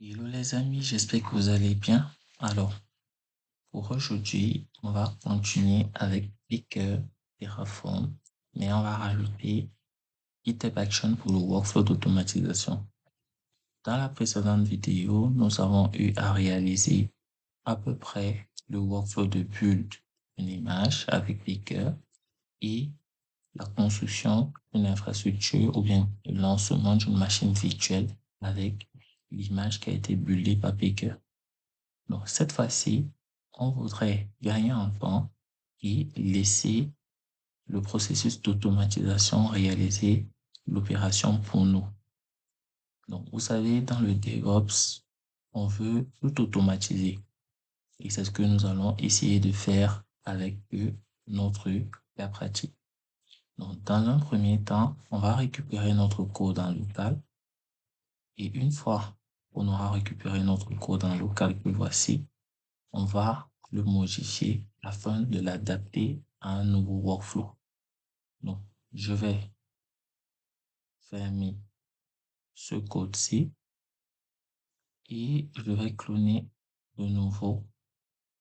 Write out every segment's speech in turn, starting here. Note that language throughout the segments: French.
Hello les amis, j'espère que vous allez bien. Alors, pour aujourd'hui, on va continuer avec Picker, Terraform, mais on va rajouter GitHub Action pour le workflow d'automatisation. Dans la précédente vidéo, nous avons eu à réaliser à peu près le workflow de build d'une image avec Picker et la construction d'une infrastructure ou bien le lancement d'une machine virtuelle avec l'image qui a été buildée par Picker. Donc, cette fois-ci, on voudrait gagner en temps et laisser le processus d'automatisation réaliser l'opération pour nous. Donc, vous savez, dans le DevOps, on veut tout automatiser. Et c'est ce que nous allons essayer de faire avec notre cas pratique. Donc, dans un premier temps, on va récupérer notre code en local. Et une fois qu'on aura récupéré notre code en local que voici, on va le modifier afin de l'adapter à un nouveau workflow. Donc, je vais fermer ce code-ci et je vais cloner de nouveau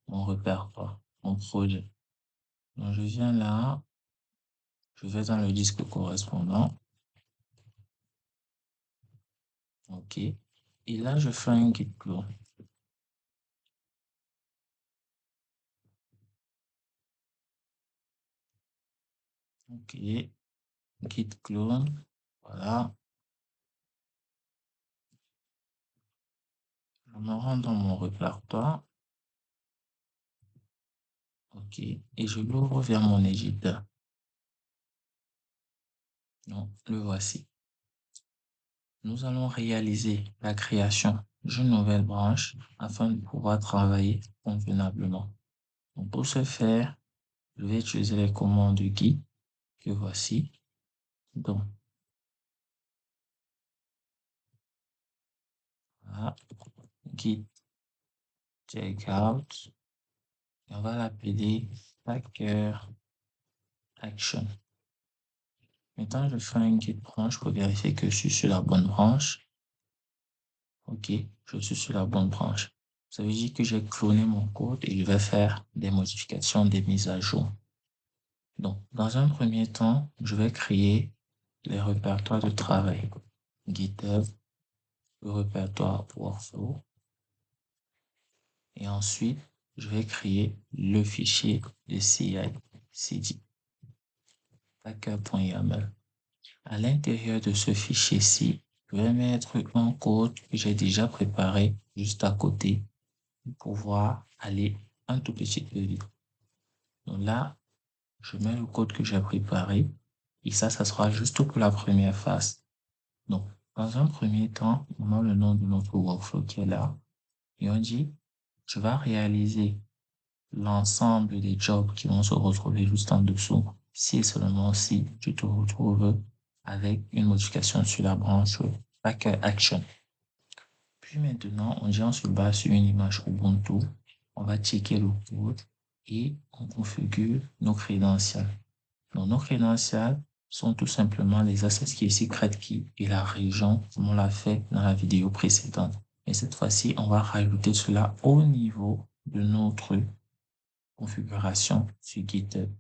mon répertoire, mon projet. Donc, je viens là, je vais dans le disque correspondant. OK. Et là, je fais un git clone. OK. Git clone. Voilà. Je me rends dans mon répertoire. OK. Et je l'ouvre vers mon éditeur. Donc, le voici. Nous allons réaliser la création d'une nouvelle branche afin de pouvoir travailler convenablement. Donc, pour ce faire, je vais utiliser les commandes git que voici. Donc, voilà, git checkout. Et on va l'appeler Packer Action. Maintenant, je fais un git branch pour vérifier que je suis sur la bonne branche. OK, je suis sur la bonne branche. Ça veut dire que j'ai cloné mon code et je vais faire des modifications, des mises à jour. Donc, dans un premier temps, je vais créer les répertoires de travail. GitHub, le répertoire workflow. Et ensuite, je vais créer le fichier de CI/CD, packer.yaml. À l'intérieur de ce fichier-ci, je vais mettre un code que j'ai déjà préparé juste à côté pour pouvoir aller un tout petit peu vite. Donc là, je mets le code que j'ai préparé et ça sera juste pour la première phase. Donc, dans un premier temps, on a le nom de notre workflow qui est là et on dit, tu vas réaliser l'ensemble des jobs qui vont se retrouver juste en dessous si et seulement si tu te retrouves avec une modification sur la branche Packer Action. Puis maintenant, on dit on se base sur une image Ubuntu, on va checker le code et on configure nos crédentials. Donc, nos crédentials sont tout simplement les access key, secret key et la région, comme on l'a fait dans la vidéo précédente. Mais cette fois-ci, on va rajouter cela au niveau de notre configuration sur GitHub.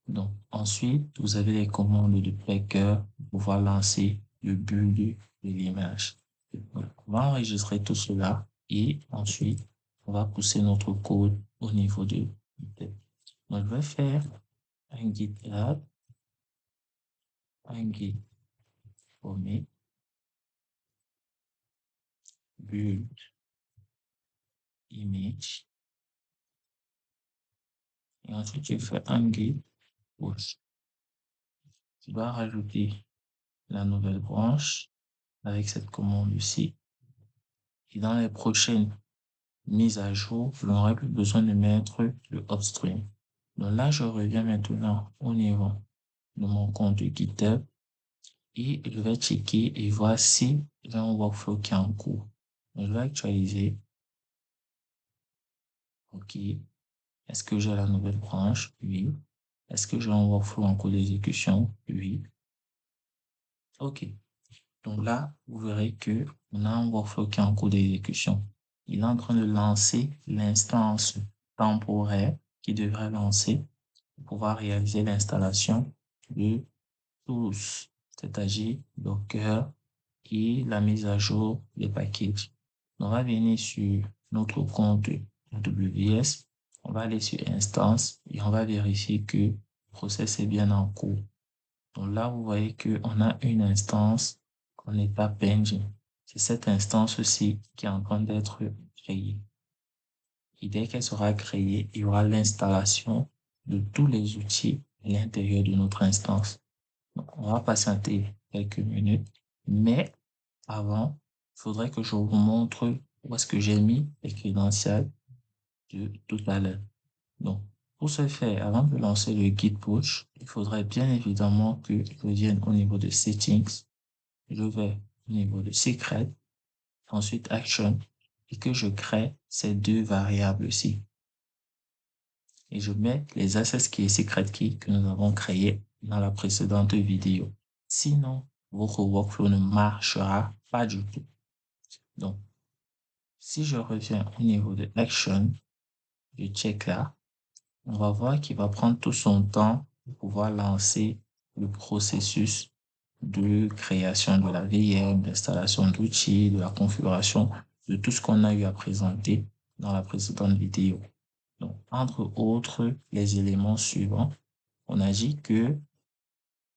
Donc, ensuite, vous avez les commandes de Packer pour pouvoir lancer le build de l'image. Donc, on va enregistrer tout cela et ensuite, on va pousser notre code au niveau de GitHub. Donc, je vais faire un GitLab, un git commit, build, image, et ensuite, je fais un git push. Je dois rajouter la nouvelle branche avec cette commande ici. Et dans les prochaines mises à jour, je n'aurai plus besoin de mettre le upstream. Donc là, je reviens maintenant au niveau de mon compte GitHub et je vais checker et voir si j'ai un workflow qui est en cours. Donc, je vais actualiser. OK. Est-ce que j'ai la nouvelle branche? Oui. Est-ce que j'ai un workflow en cours d'exécution? Oui. OK. Donc là, vous verrez que on a un workflow qui est en cours d'exécution. Il est en train de lancer l'instance temporaire qui devrait lancer pour pouvoir réaliser l'installation de tous, c'est-à-dire Docker et la mise à jour des packages. On va venir sur notre compte AWS, on va aller sur Instance et on va vérifier que le process est bien en cours. Donc là, vous voyez qu'on a une instance en état pending. C'est cette instance-ci qui est en train d'être créée. Et dès qu'elle sera créée, il y aura l'installation de tous les outils à l'intérieur de notre instance. Donc, on va patienter quelques minutes, mais avant, il faudrait que je vous montre où est-ce que j'ai mis les crédentials de tout à l'heure. Donc, pour ce faire, avant de lancer le Git push, il faudrait bien évidemment que je vienne au niveau de Settings, je vais au niveau de Secret, ensuite Action, et que je crée ces deux variables-ci. Et je mets les access keys et secret keys que nous avons créés dans la précédente vidéo. Sinon, votre workflow ne marchera pas du tout. Donc, si je reviens au niveau de Action, je check là, on va voir qu'il va prendre tout son temps pour pouvoir lancer le processus de création de la VM, d'installation d'outils, de la configuration, de tout ce qu'on a eu à présenter dans la précédente vidéo. Donc, entre autres, les éléments suivants, on a dit que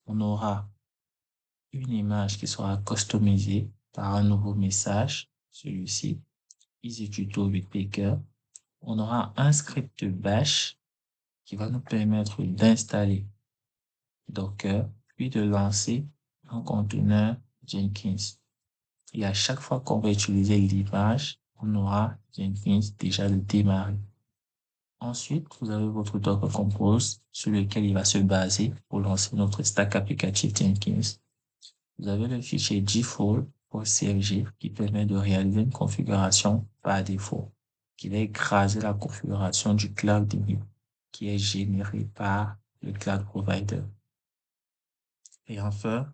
on aura une image qui sera customisée par un nouveau message, celui-ci, EasyTuto with Baker. On aura un script bash qui va nous permettre d'installer Docker, puis de lancer un conteneur Jenkins. Et à chaque fois qu'on va utiliser l'image, on aura Jenkins déjà de démarrer. Ensuite, vous avez votre Docker Compose sur lequel il va se baser pour lancer notre stack applicatif Jenkins. Vous avez le fichier gfall.cfg qui permet de réaliser une configuration par défaut, qui va écraser la configuration du cloud qui est générée par le cloud provider. Et enfin,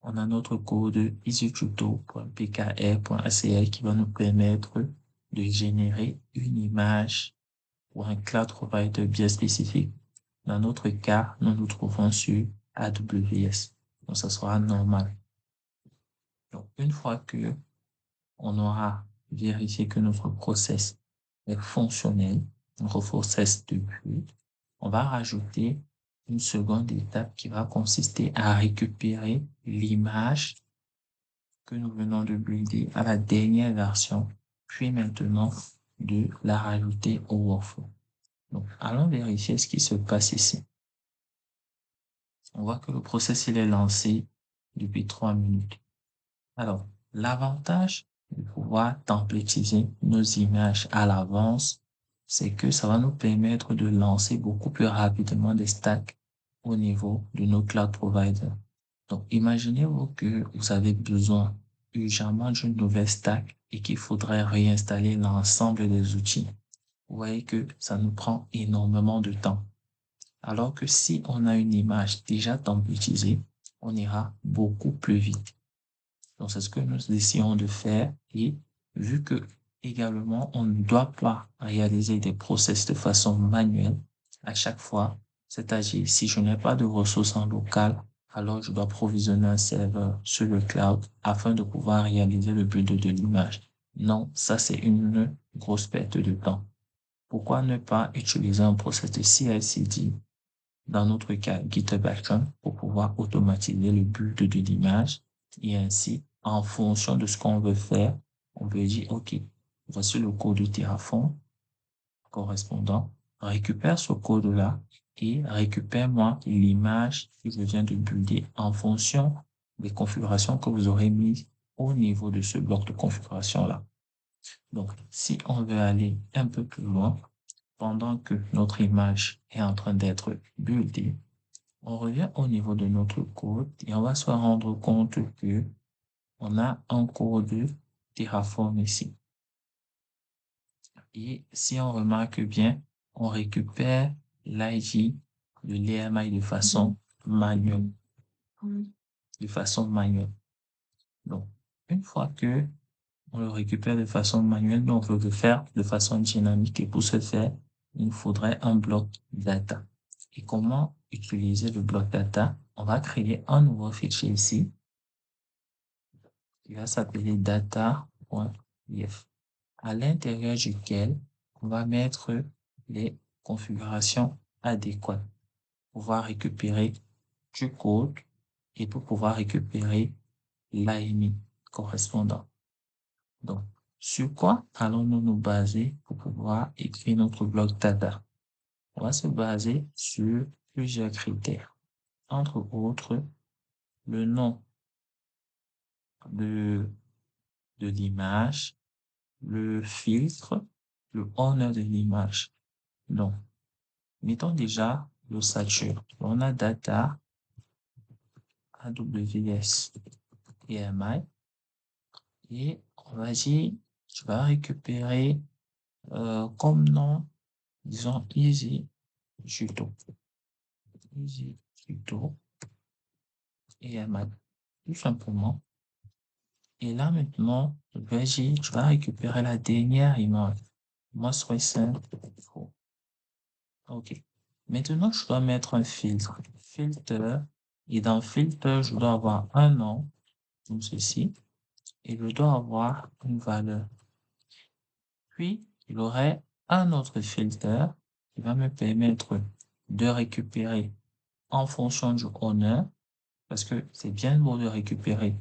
on a notre code easytuto.pkr.acl qui va nous permettre de générer une image pour un cloud provider bien spécifique. Dans notre cas, nous nous trouvons sur AWS. Donc, ça sera normal. Donc, une fois que on aura vérifié que notre process est fonctionnel, notre process de build, on va rajouter une seconde étape qui va consister à récupérer l'image que nous venons de builder à la dernière version, puis maintenant de la rajouter au workflow. Donc, allons vérifier ce qui se passe ici. On voit que le process il est lancé depuis 3 minutes. Alors, l'avantage de pouvoir templétiser nos images à l'avance, c'est que ça va nous permettre de lancer beaucoup plus rapidement des stacks au niveau de nos cloud providers. Donc, imaginez-vous que vous avez besoin urgemment d'une nouvelle stack et qu'il faudrait réinstaller l'ensemble des outils. Vous voyez que ça nous prend énormément de temps. Alors que si on a une image déjà templétisée, on ira beaucoup plus vite. Donc, c'est ce que nous essayons de faire et vu que également, on ne doit pas réaliser des process de façon manuelle à chaque fois, c'est-à-dire si je n'ai pas de ressources en local, alors je dois provisionner un serveur sur le cloud afin de pouvoir réaliser le build de l'image. Non, ça c'est une grosse perte de temps. Pourquoi ne pas utiliser un process de CI/CD, dans notre cas GitHub Action, pour pouvoir automatiser le build de l'image et ainsi, en fonction de ce qu'on veut faire, on peut dire, OK, voici le code de Terraform correspondant, récupère ce code-là et récupère-moi l'image que je viens de builder en fonction des configurations que vous aurez mises au niveau de ce bloc de configuration-là. Donc, si on veut aller un peu plus loin, pendant que notre image est en train d'être buildée, on revient au niveau de notre code et on va se rendre compte que on a un code Terraform ici. Et si on remarque bien, on récupère l'ID de l'EMI de façon manuelle. De façon manuelle. Donc, une fois que on le récupère de façon manuelle, mais on veut le faire de façon dynamique. Et pour ce faire, il nous faudrait un bloc data. Et comment utiliser le bloc data? On va créer un nouveau fichier ici qui va s'appeler data.pf, à l'intérieur duquel on va mettre les configurations adéquates pour pouvoir récupérer du code et pour pouvoir récupérer l'AMI correspondant. Donc, sur quoi allons-nous nous baser pour pouvoir écrire notre bloc data? On va se baser sur plusieurs critères. Entre autres, le nom de, de l'image, le filtre, le owner de l'image. Donc, mettons déjà l'ossature. On a data, AWS et MI. Et on va dire, tu vas récupérer comme nom, disons, Easy Judo. Easy Judo et MI. Tout simplement. Et là, maintenant, je vais dire, tu vas récupérer la dernière image. Most recent photo. OK. Maintenant, je dois mettre un filtre. Filter. Et dans filter, je dois avoir un nom, comme ceci. Et je dois avoir une valeur. Puis, il y aurait un autre filter qui va me permettre de récupérer en fonction du owner, parce que c'est bien beau de récupérer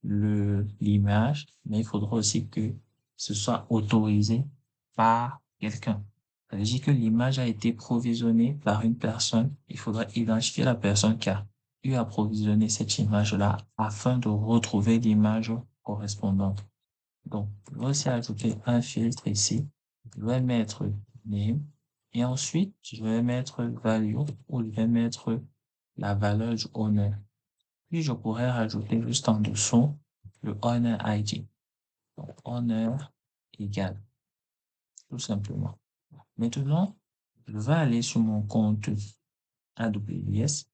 l'image, mais il faudra aussi que ce soit autorisé par quelqu'un. Ça veut dire que l'image a été provisionnée par une personne. Il faudra identifier la personne qui a eu à provisionner cette image-là afin de retrouver l'image correspondante. Donc, je vais aussi ajouter un filtre ici. Je vais mettre name et ensuite, je vais mettre value ou je vais mettre la valeur du owner. Puis, je pourrais rajouter juste en dessous le owner ID. Donc, owner égale, tout simplement. Maintenant, je vais aller sur mon compte AWS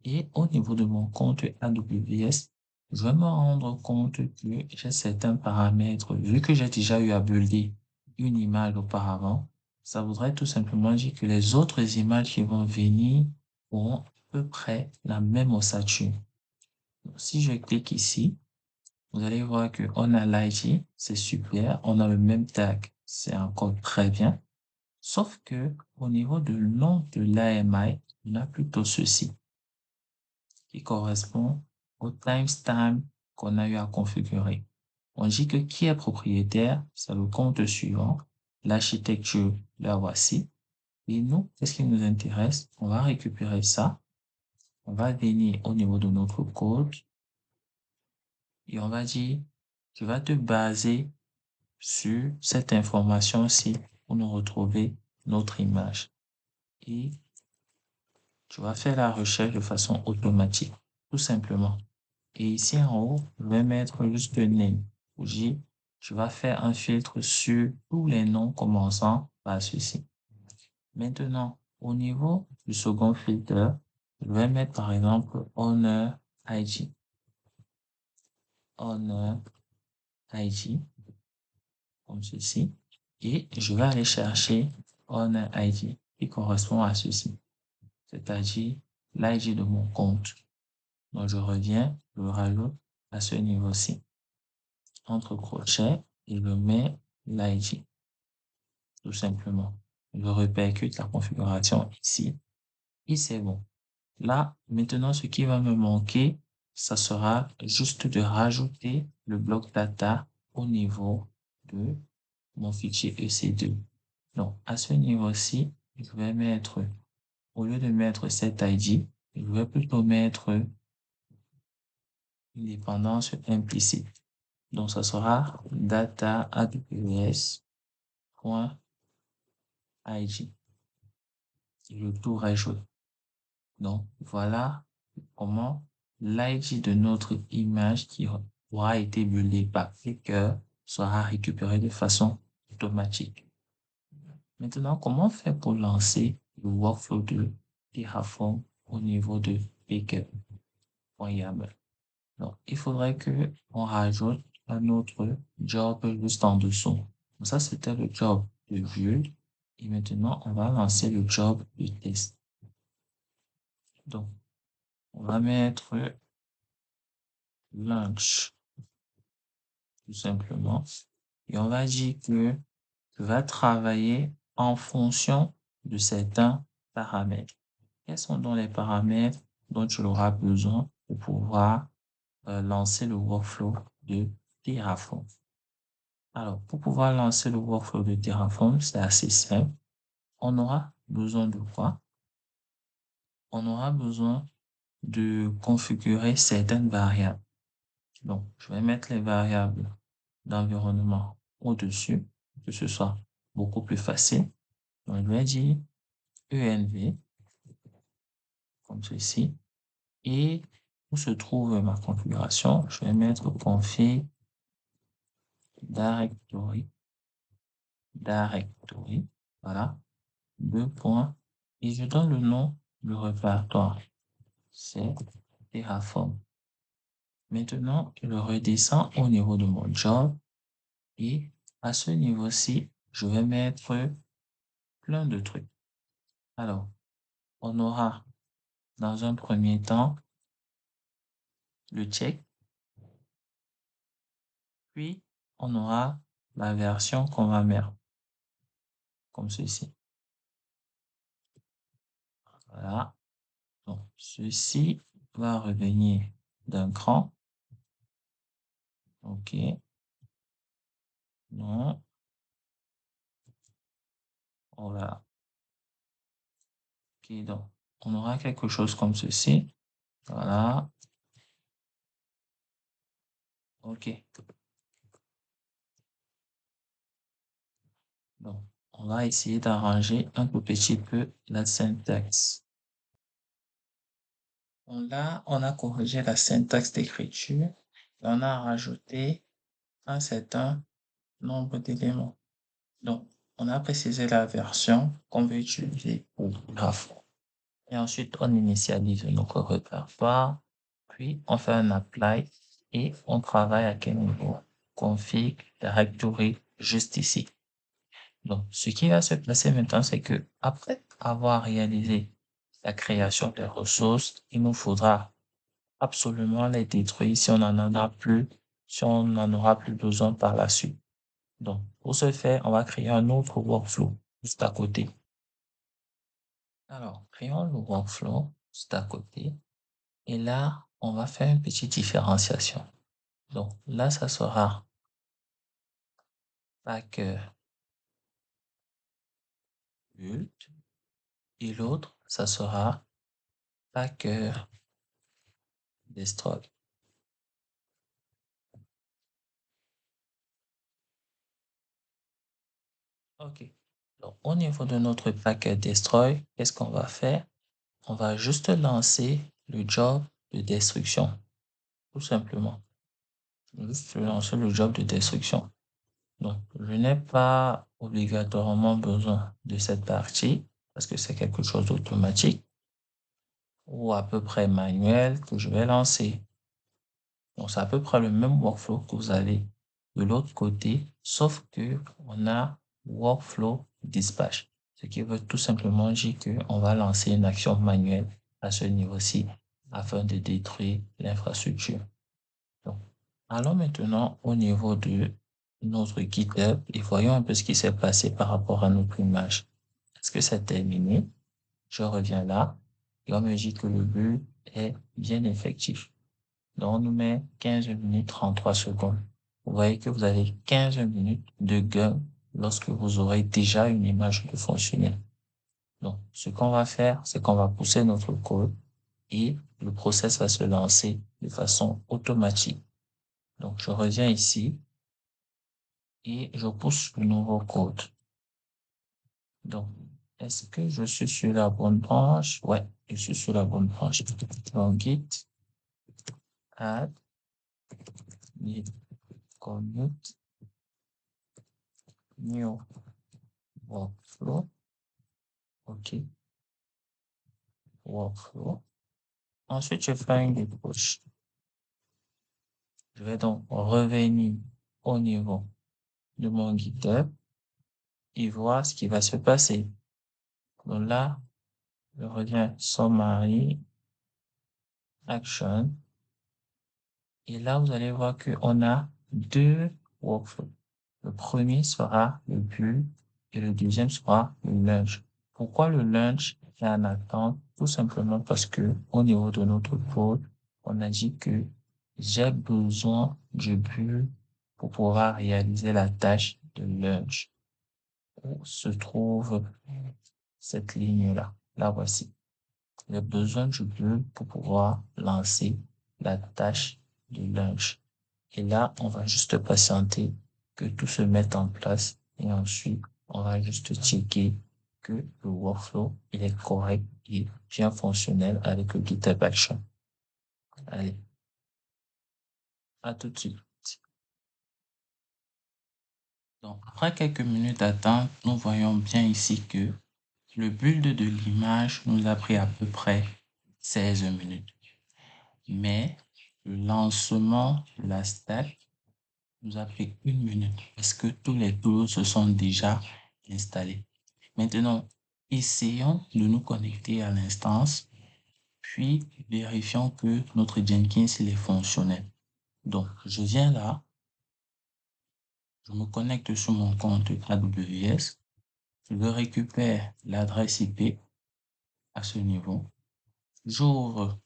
et au niveau de mon compte AWS, je vais me rendre compte que j'ai certains paramètres. Vu que j'ai déjà eu à builder une image auparavant, ça voudrait tout simplement dire que les autres images qui vont venir auront à peu près la même ossature. Donc, si je clique ici, vous allez voir qu'on a l'ID, c'est super, on a le même tag, c'est encore très bien. Sauf que au niveau du nom de l'AMI, on a plutôt ceci qui correspond au timestamp qu'on a eu à configurer. On dit que qui est propriétaire, c'est le compte suivant. L'architecture, la voici. Et nous, qu'est-ce qui nous intéresse? On va récupérer ça. On va venir au niveau de notre code et on va dire, tu vas te baser sur cette information-ci pour nous retrouver notre image. Et tu vas faire la recherche de façon automatique, tout simplement. Et ici en haut, je vais mettre juste le name. Tu vas faire un filtre sur tous les noms commençant par ceci. Maintenant, au niveau du second filtre, je vais mettre par exemple owner ID. Owner ID, comme ceci. Et je vais aller chercher owner ID qui correspond à ceci, c'est-à-dire l'ID de mon compte. Donc, je reviens, je rajoute à ce niveau-ci, entre crochets, et je mets l'ID, tout simplement. Je répercute la configuration ici, et c'est bon. Là, maintenant, ce qui va me manquer, ça sera juste de rajouter le bloc data au niveau de mon fichier EC2. Donc, à ce niveau-ci, je vais mettre, au lieu de mettre cet ID, je vais plutôt mettre une dépendance implicite. Donc, ça sera data aws.id. Et le tout rajoute. Donc, voilà comment l'ID de notre image qui aura été buildée par Flickr sera récupérée de façon automatique. Maintenant, comment faire pour lancer le workflow de Terraform au niveau de Flickr.yaml? Donc, il faudrait que on rajoute un autre job juste en dessous. Donc, ça, c'était le job de vue. Et maintenant, on va lancer le job de test. Donc, on va mettre lunch, tout simplement. Et on va dire que tu vas travailler en fonction de certains paramètres. Quels sont donc les paramètres dont tu auras besoin pour pouvoir lancer le workflow de Terraform? Alors, pour pouvoir lancer le workflow de Terraform, c'est assez simple. On aura besoin de quoi? On aura besoin de configurer certaines variables. Donc, je vais mettre les variables d'environnement au-dessus, que ce soit beaucoup plus facile. Donc, je vais dire env, comme ceci. Et où se trouve ma configuration? Je vais mettre config directory, voilà, deux points. Et je donne le nom du répertoire. C'est Terraform. Maintenant, je redescends au niveau de mon job et à ce niveau-ci, je vais mettre plein de trucs. Alors, on aura dans un premier temps le check, puis on aura la version qu'on va mettre, comme ceci. Voilà. Donc, ceci va revenir d'un cran. OK. Non. Voilà. OK, donc, on aura quelque chose comme ceci. Voilà. OK. Donc, on va essayer d'arranger un tout petit peu la syntaxe. On a corrigé la syntaxe d'écriture et on a rajouté un certain nombre d'éléments. Donc, on a précisé la version qu'on veut utiliser pour Terraform. Et ensuite, on initialise notre répertoire, puis on fait un apply et on travaille à quel niveau? Config directory juste ici. Donc, ce qui va se passer maintenant, c'est que après avoir réalisé la création des ressources, il nous faudra absolument les détruire si on n'en a plus, si on n'en aura plus besoin par la suite. Donc, pour ce faire, on va créer un autre workflow juste à côté. Alors, créons le workflow juste à côté. Et là, on va faire une petite différenciation. Donc, là, ça sera Packer Build. Et l'autre, ça sera Packer Destroy. OK. Donc, au niveau de notre Packer Destroy, qu'est-ce qu'on va faire? On va juste lancer le job de destruction, tout simplement. Juste lancer le job de destruction. Donc, je n'ai pas obligatoirement besoin de cette partie parce que c'est quelque chose d'automatique ou à peu près manuel que je vais lancer. Donc, c'est à peu près le même workflow que vous avez de l'autre côté, sauf que on a workflow dispatch, ce qui veut tout simplement dire qu'on va lancer une action manuelle à ce niveau-ci afin de détruire l'infrastructure. Donc, allons maintenant au niveau de notre GitHub et voyons un peu ce qui s'est passé par rapport à notre image. Est-ce que c'est terminé? Je reviens là et on me dit que le but est bien effectif. Donc, on nous met 15 minutes 33 secondes. Vous voyez que vous avez 15 minutes de gain lorsque vous aurez déjà une image de fonctionnel. Donc, ce qu'on va faire, c'est qu'on va pousser notre code et le process va se lancer de façon automatique. Donc, je reviens ici et je pousse le nouveau code. Donc, est-ce que je suis sur la bonne branche? Ouais, je suis sur la bonne branche. Donc, git add git commit new workflow. OK, workflow. Ensuite, je fais une git push. Je vais donc revenir au niveau de mon GitHub et voir ce qui va se passer. Donc là, je reviens Summary, Action. Et là, vous allez voir qu'on a deux workflows. Le premier sera le build et le deuxième sera le launch. Pourquoi le launch est en attente? Tout simplement parce que au niveau de notre code, on a dit que j'ai besoin du build pour pouvoir réaliser la tâche de launch. Où se trouve cette ligne-là? La voici. J'ai besoin du build pour pouvoir lancer la tâche de launch. Et là, on va juste patienter que tout se mette en place et ensuite, on va juste checker que le workflow, il est correct et bien fonctionnel avec le GitHub Action. Allez, à tout de suite. Donc, après quelques minutes d'attente, nous voyons bien ici que le build de l'image nous a pris à peu près 16 minutes. Mais le lancement de la stack nous a pris 1 minute parce que tous les tools se sont déjà installés. Maintenant, essayons de nous connecter à l'instance, puis vérifions que notre Jenkins il est fonctionnel. Donc, je viens là, je me connecte sur mon compte AWS, je récupère l'adresse IP à ce niveau, j'ouvre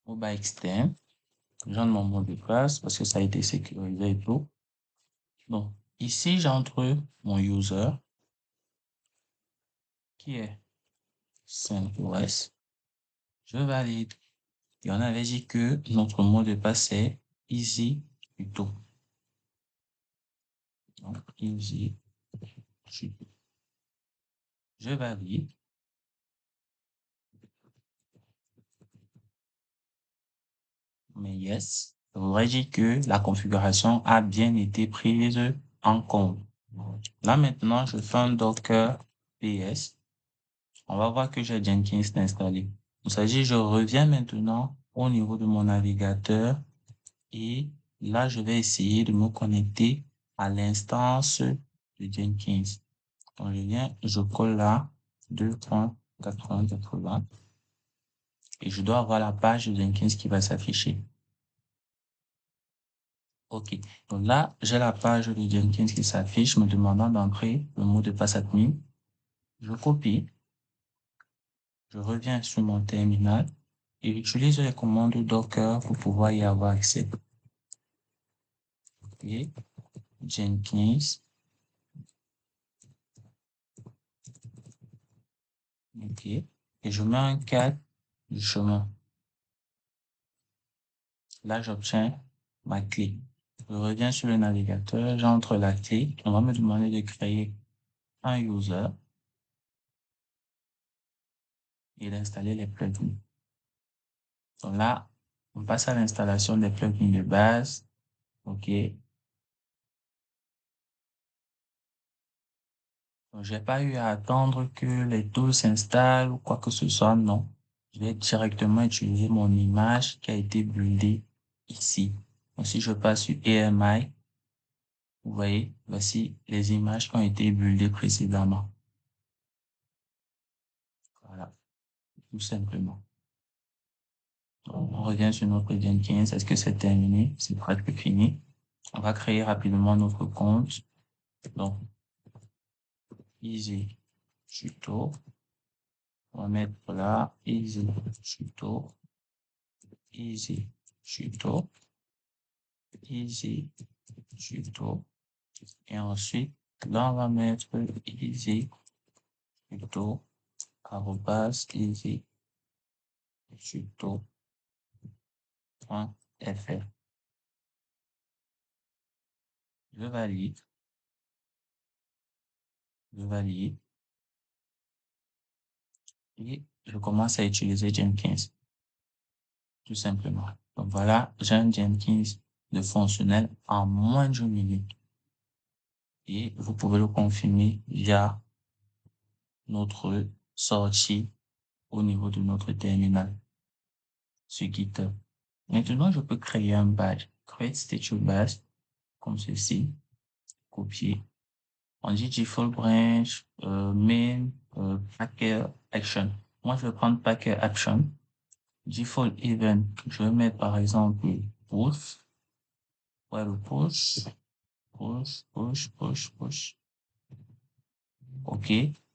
Mobile Externe, j'entre mon mot de passe parce que ça a été sécurisé et tout. Donc, ici, j'entre mon user qui est CentOS. Je valide. Et on avait dit que notre mot de passe est easy tuto. Donc, easy tuto. Je valide. Mais yes, ça voudrait dire que la configuration a bien été prise en compte. Là, maintenant, je fais un Docker PS. On va voir que j'ai Jenkins installé. Il s'agit, je reviens maintenant au niveau de mon navigateur et là, je vais essayer de me connecter à l'instance de Jenkins. Donc, je viens, je colle là 2.8080 et je dois avoir la page de Jenkins qui va s'afficher. OK. Donc là, j'ai la page de Jenkins qui s'affiche me demandant d'entrer le mot de passe admin. Je copie, je reviens sur mon terminal et j'utilise les commandes Docker pour pouvoir y avoir accès. OK. Jenkins. OK. Et je mets un cadre du chemin. Là, j'obtiens ma clé. Je reviens sur le navigateur, j'entre la clé. On va me demander de créer un user et d'installer les plugins. Donc là, on passe à l'installation des plugins de base. OK. Donc, j'ai pas eu à attendre que les tools s'installent ou quoi que ce soit, non. Je vais directement utiliser mon image qui a été buildée ici. Donc, si je passe sur AMI, vous voyez, voici les images qui ont été buildées précédemment. Voilà, tout simplement. Donc, on revient sur notre Jenkins. Est-ce que c'est terminé? C'est presque fini. On va créer rapidement notre compte. Donc, easy tuto. On va mettre là, easy tuto, easy tuto, easy tuto. Et ensuite, là, on va mettre easy tuto, arrobas, easy tuto.fr. Je valide, je valide. Et je commence à utiliser Jenkins, tout simplement. Donc voilà, j'ai un Jenkins de fonctionnel en moins d'une minute. Et vous pouvez le confirmer via notre sortie au niveau de notre terminal sur GitHub. Maintenant, je peux créer un badge. Create statue badge, comme ceci. Copier. On dit default branch, main, packer action. Moi, je vais prendre packer action. Default event, je vais mettre par exemple push. Ouais, le push. Push. OK.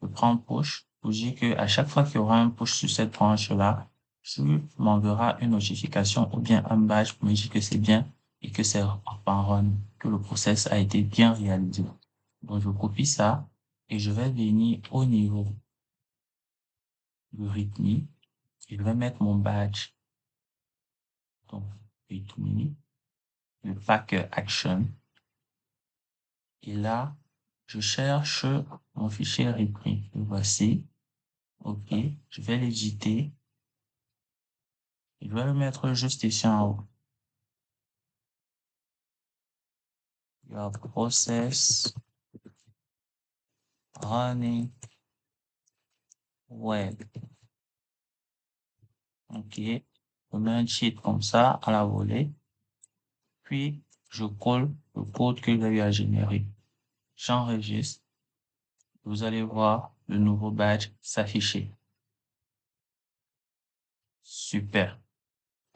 Je prends push pour dire que à chaque fois qu'il y aura un push sur cette branche-là, tu m'enverras une notification ou bien un badge pour me dire que c'est bien et que c'est en run, que le process a été bien réalisé. Donc, je copie ça et je vais venir au niveau du README et je vais mettre mon badge. Donc, README, le packer action. Et là, je cherche mon fichier README. Le voici. OK. Je vais l'éditer. Je vais le mettre juste ici en haut. Your process running web. OK. Je mets un cheat comme ça à la volée. Puis, je colle le code que j'ai eu à générer. J'enregistre. Vous allez voir le nouveau badge s'afficher. Super.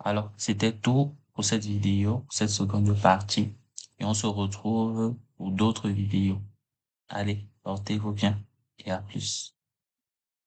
Alors, c'était tout pour cette vidéo, cette seconde partie. Et on se retrouve pour d'autres vidéos. Allez, portez-vous bien et à plus.